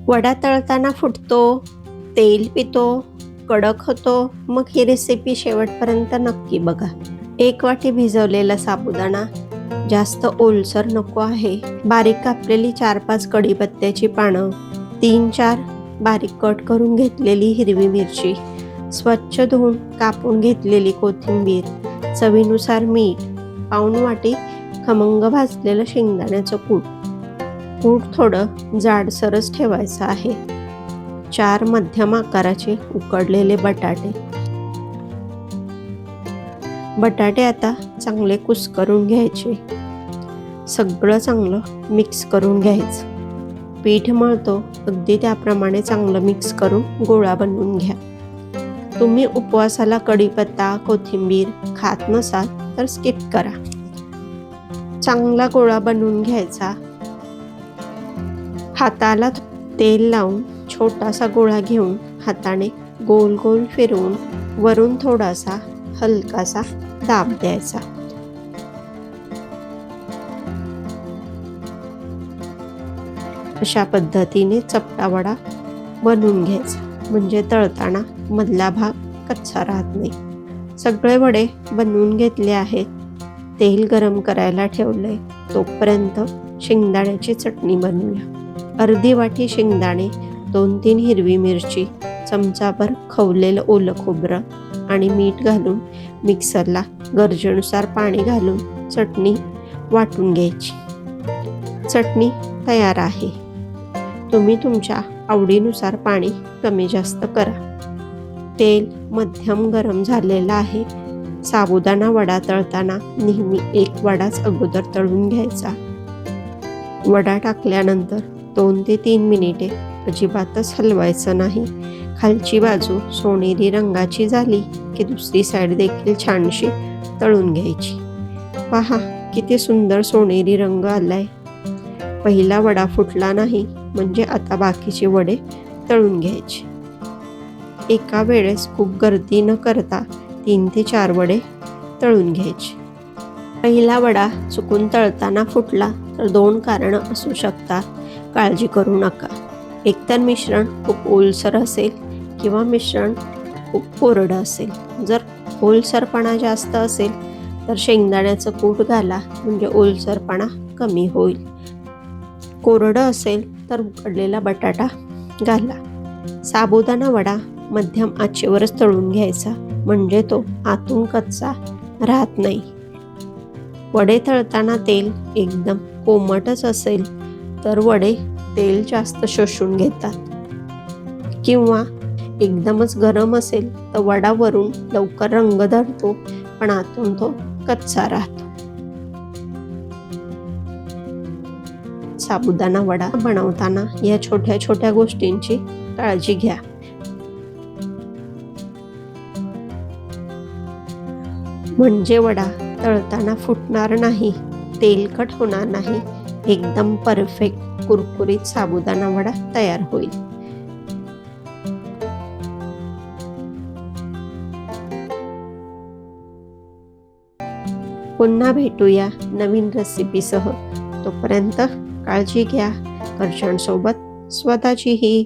वडा तळताना फुटतो, तेल पितो, कडक होतो, मग ही रेसिपी शेवटपर्यंत नक्की बघा. 1 वाटी भिजवलेला साबुदाणा, जास्त ओलसर नको आहे. बारीक कापलेली 4-5 कढीपत्त्याची पानं, 3-4 बारीक कट करून घेतलेली हिरवी मिरची, स्वच्छ धुवून कापून घेतलेली कोथिंबीर, चवीनुसार मीठ, पाऊण वाटी खमंग भाजलेलं शेंगदाण्याचं कूट. कूट थोडं जाडसरच ठेवायचं आहे. 4 मध्यम आकाराचे उकडलेले बटाटे. बटाटे आता चांगले कुस्करून घ्यायचे. सगळं चांगलं मिक्स करून घ्यायचं. पीठ मळतो अगदी त्याप्रमाणे चांगलं मिक्स करून गोळा बनवून घ्या. तुम्ही उपवासाला कढीपत्ता, कोथिंबीर खात नसाल तर स्किप करा. चांगला गोळा बनवून घ्यायचा. हाताला तेल लावून छोटासा गोळा घेऊन हाताने गोल गोल फिरवून वरून थोडासा हलकासा दाब द्यायचा. अशा पद्धतीने चपटा वडा बनवून घ्यायचा, म्हणजे तळताना मधला भाग कच्चा राहत नाही. सगळे वडे बनवून घेतले आहेत. तेल गरम करायला ठेवले. तोपर्यंत शेंगदाण्याची चटणी बनवूया. अर्धी वाटी शेंगदाणे, 2-3 हिरवी मिरची, चमचाभर खवलेलं ओलं खोबरं आणि मीठ घालून मिक्सरला गरजेनुसार पाणी घालून चटणी वाटून घ्यायची. चटणी तयार आहे. तुम्ही तुमच्या आवडीनुसार पाणी कमी जास्त करा. तेल मध्यम गरम झालेलं आहे. साबुदाणा वडा तळताना नेहमी 1 वडाच अगोदर तळून घ्यायचा. वडा टाकल्यानंतर 2 ते 3 मिनिटे अजिबातच हलवायचं नाही. खालची बाजू सोनेरी रंगाची झाली की दुसरी साईड देखील छानशी तळून घ्यायची. पहा किती सुंदर सोनेरी रंग आलाय. पहिला वडा फुटला नाही म्हणजे आता बाकीचे वडे तळून घ्यायचे. एका वेळेस खूप गर्दी न करता 3 ते 4 वडे तळून घ्यायचे. पहिला वडा चुकून तळताना फुटला तर 2 कारणं असू शकतात. काळजी करू नका. एकतर मिश्रण खूप ओलसर असेल किंवा मिश्रण खूप कोरडं असेल. जर ओलसरपणा जास्त असेल तर शेंगदाण्याचं कूट घाला, म्हणजे ओलसरपणा कमी होईल. कोरडं असेल तर उकडलेला बटाटा घाला. साबुदाणा वडा मध्यम आचेवरच तळून घ्यायचा, म्हणजे तो आतून कच्चा राहत नाही. वडे तळताना तेल एकदम कोमटच असेल तर वडे तेल जास्त शोषून घेतात, किंवा एकदमच गरम असेल तर वडा वरून लवकर रंग धरतो पण आतून तो कच्चा राहतो. साबुदाणा वडा बनवताना या छोट्या छोट्या गोष्टींची काळजी घ्या. म्हणजे वडा तळताना फुटणार नाही, तेलकट होणार नाही, एकदम परफेक्ट कुरकुरीत साबुदाणा वडा तयार होईल. पुन्हा भेटूया नवीन रेसिपीसह. तोपर्यंत काळजी घ्या. घरच्यांसोबत स्वतःचीही.